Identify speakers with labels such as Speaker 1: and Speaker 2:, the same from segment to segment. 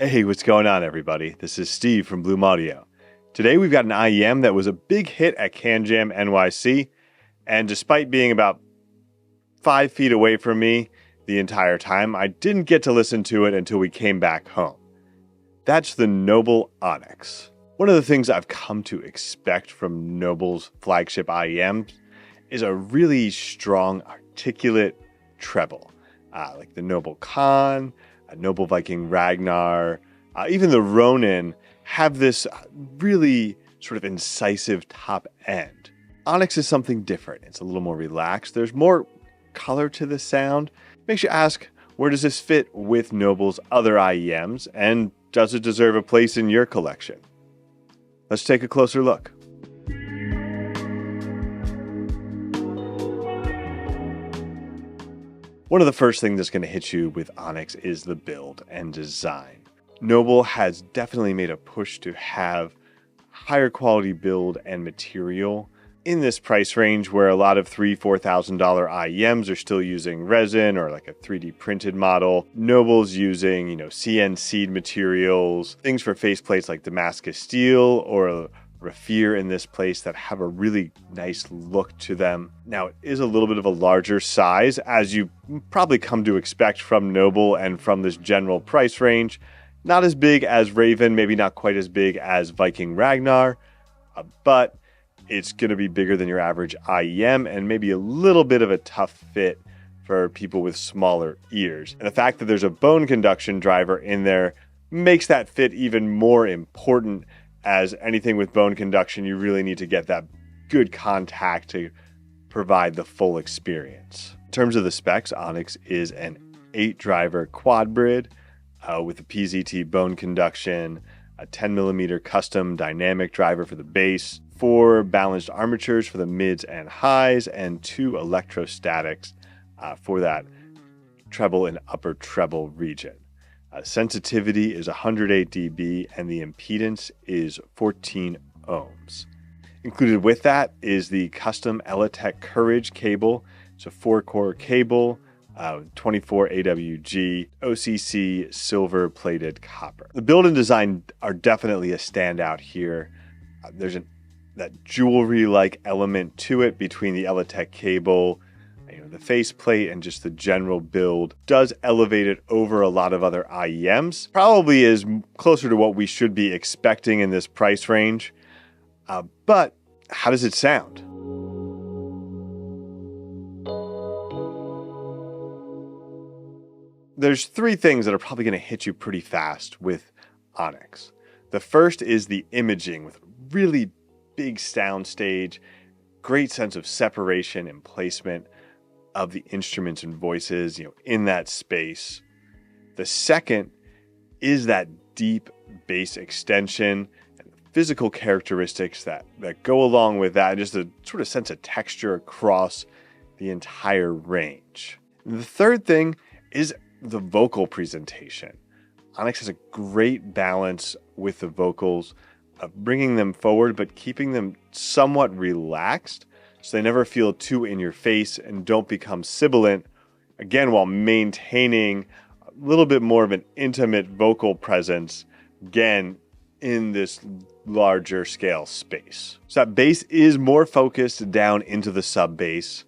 Speaker 1: Hey, what's going on, everybody? This is Steve from Bloom Audio. Today we've got an IEM that was a big hit at CanJam NYC, and despite being about 5 feet away from me the entire time, I didn't get to listen to it until we came back home. That's the Noble Onyx. One of the things I've come to expect from Noble's flagship IEMs is a really strong, articulate treble, like the Noble Khan, Noble Viking Ragnar, even the Ronin have this really sort of incisive top end. Onyx is something different. It's a little more relaxed. There's more color to the sound. Makes you ask, where does this fit with Noble's other IEMs, and does it deserve a place in your collection? Let's take a closer look. One of the first things that's going to hit you with Onyx is the build and design. Noble has definitely made a push to have higher quality build and material in this price range, where a lot of $3,000–$4,000 IEMs are still using resin or like a 3D printed model. Noble's using, CNC'd materials, things for faceplates like Damascus steel or Raphir in this place that have a really nice look to them. Now, it is a little bit of a larger size, as you probably come to expect from Noble and from this general price range. Not as big as Raven, maybe not quite as big as Viking Ragnar, but it's going to be bigger than your average IEM and maybe a little bit of a tough fit for people with smaller ears. And the fact that there's a bone conduction driver in there makes that fit even more important, as anything with bone conduction, you really need to get that good contact to provide the full experience. In terms of the specs, Onyx is an 8-driver quad brid with a PZT bone conduction, a 10mm custom dynamic driver for the bass, 4 balanced armatures for the mids and highs, and 2 electrostatics for that treble and upper treble region. Sensitivity is 108 dB and the impedance is 14 ohms. Included with that is the custom Elitech Courage cable. It's a 4-core cable, 24 AWG, OCC silver plated copper. The build and design are definitely a standout here. There's that jewelry-like element to it between the Elitech cable, the faceplate, and just the general build does elevate it over a lot of other IEMs. Probably is closer to what we should be expecting in this price range. But how does it sound? There's 3 things that are probably going to hit you pretty fast with Onyx. The first is the imaging with a really big sound stage, great sense of separation and placement of the instruments and voices, in that space. The second is that deep bass extension and physical characteristics that go along with that, and just a sort of sense of texture across the entire range. And the third thing is the vocal presentation. Onyx has a great balance with the vocals of bringing them forward, but keeping them somewhat relaxed, so they never feel too in your face and don't become sibilant, again, while maintaining a little bit more of an intimate vocal presence, again, in this larger scale space. So that bass is more focused down into the sub bass.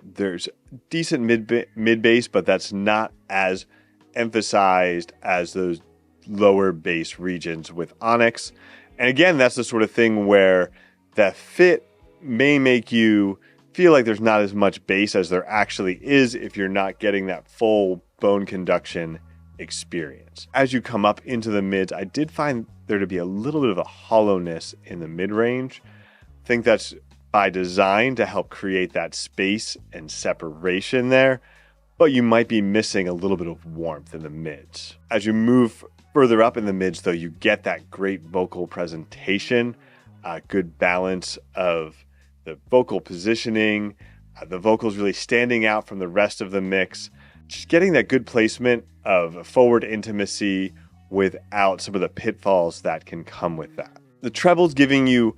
Speaker 1: There's decent mid bass, but that's not as emphasized as those lower bass regions with Onyx. And again, that's the sort of thing where that fit may make you feel like there's not as much bass as there actually is if you're not getting that full bone conduction experience. As you come up into the mids, I did find there to be a little bit of a hollowness in the mid-range. I think that's by design to help create that space and separation there, but you might be missing a little bit of warmth in the mids. As you move further up in the mids, though, you get that great vocal presentation, good balance of the vocal positioning, the vocals really standing out from the rest of the mix, just getting that good placement of forward intimacy without some of the pitfalls that can come with that. The treble's giving you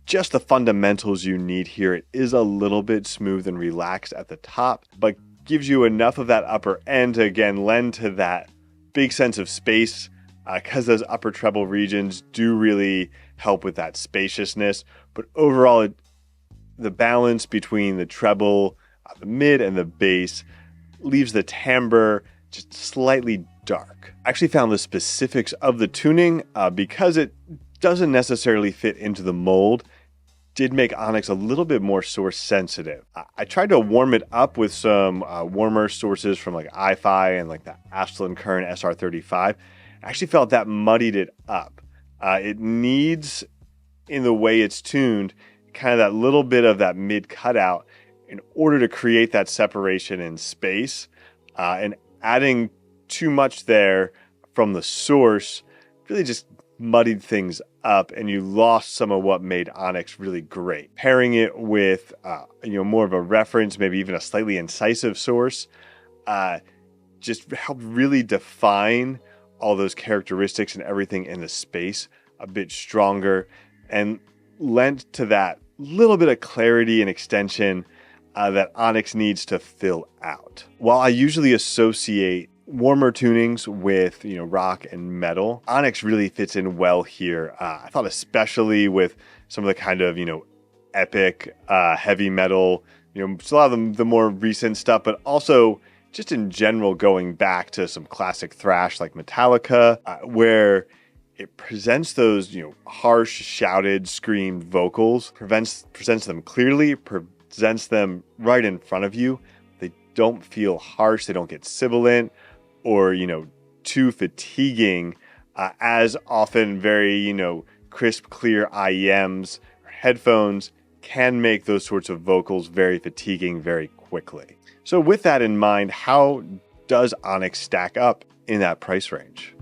Speaker 1: just the fundamentals you need here. It is a little bit smooth and relaxed at the top, but gives you enough of that upper end to again lend to that big sense of space because those upper treble regions do really help with that spaciousness. But overall, the balance between the treble, the mid, and the bass leaves the timbre just slightly dark. I actually found the specifics of the tuning, because it doesn't necessarily fit into the mold, did make Onyx a little bit more source sensitive. I tried to warm it up with some warmer sources from like i-Fi and like the Ashland Current SR35. I actually felt that muddied it up. It needs, in the way it's tuned, kind of that little bit of that mid cutout in order to create that separation in space. And adding too much there from the source really just muddied things up, and you lost some of what made Onyx really great. Pairing it with more of a reference, maybe even a slightly incisive source, just helped really define all those characteristics and everything in the space a bit stronger, and lent to that little bit of clarity and extension that Onyx needs to fill out. While I usually associate warmer tunings with rock and metal, Onyx really fits in well here. I thought especially with some of the kind of epic heavy metal, a lot of the more recent stuff, but also just in general going back to some classic thrash like Metallica, where it presents those harsh, shouted, screamed vocals, presents them clearly, presents them right in front of you. They don't feel harsh, they don't get sibilant or too fatiguing, as often very crisp, clear IEMs or headphones can make those sorts of vocals very fatiguing very quickly. So with that in mind, how does Onyx stack up in that price range?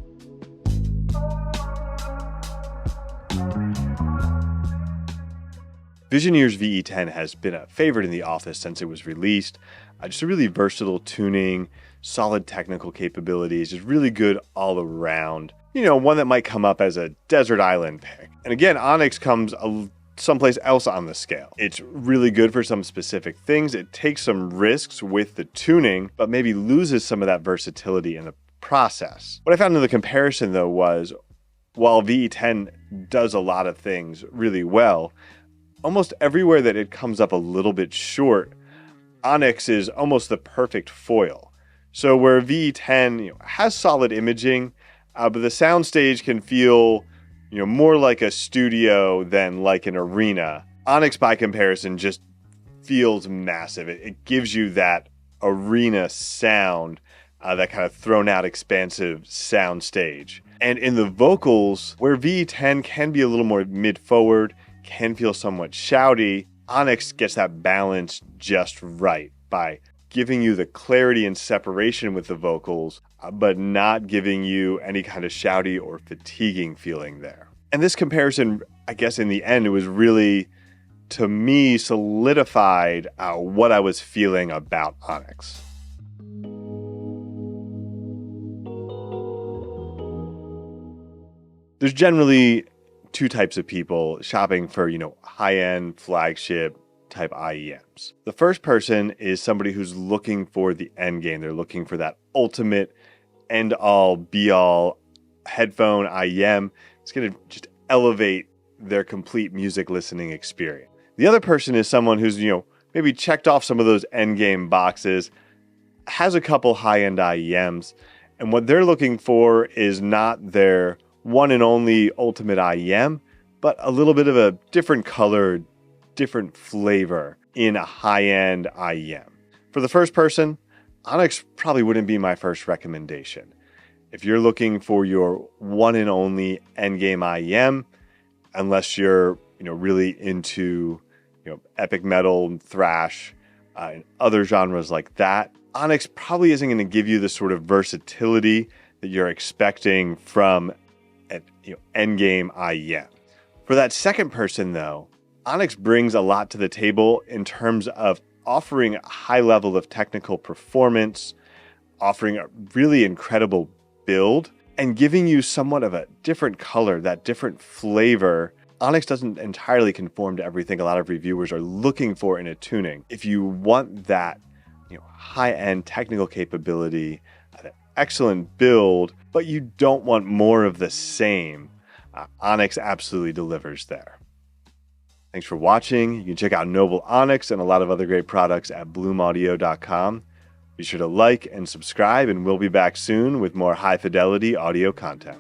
Speaker 1: Visioneer's VE10 has been a favorite in the office since it was released. Just a really versatile tuning, solid technical capabilities, just really good all around. One that might come up as a desert island pick. And again, Onyx comes someplace else on the scale. It's really good for some specific things. It takes some risks with the tuning, but maybe loses some of that versatility in the process. What I found in the comparison though was, while VE10 does a lot of things really well, almost everywhere that it comes up a little bit short, Onyx is almost the perfect foil. So where VE10 has solid imaging, but the soundstage can feel more like a studio than like an arena, Onyx by comparison just feels massive. It gives you that arena sound, that kind of thrown out expansive soundstage. And in the vocals, where VE10 can be a little more mid-forward, can feel somewhat shouty, Onyx gets that balance just right by giving you the clarity and separation with the vocals, but not giving you any kind of shouty or fatiguing feeling there. And this comparison, I guess in the end, it was really, to me, solidified what I was feeling about Onyx. There's generally two types of people shopping for, high-end flagship type IEMs. The first person is somebody who's looking for the end game. They're looking for that ultimate end-all, be-all headphone IEM. It's going to just elevate their complete music listening experience. The other person is someone who's, maybe checked off some of those end game boxes, has a couple high-end IEMs, and what they're looking for is not their one and only ultimate IEM, but a little bit of a different color, different flavor in a high-end IEM. For the first person, Onyx probably wouldn't be my first recommendation. If you're looking for your one and only endgame IEM, unless you're really into epic metal, thrash, and other genres like that, Onyx probably isn't going to give you the sort of versatility that you're expecting from an endgame IEM. For that second person though, Onyx brings a lot to the table in terms of offering a high level of technical performance, offering a really incredible build, and giving you somewhat of a different color, that different flavor. Onyx doesn't entirely conform to everything a lot of reviewers are looking for in a tuning. If you want that high-end technical capability, that excellent build, but you don't want more of the same, Onyx absolutely delivers there. Thanks for watching. You can check out Noble Onyx and a lot of other great products at bloomaudio.com. Be sure to like and subscribe, and we'll be back soon with more high-fidelity audio content.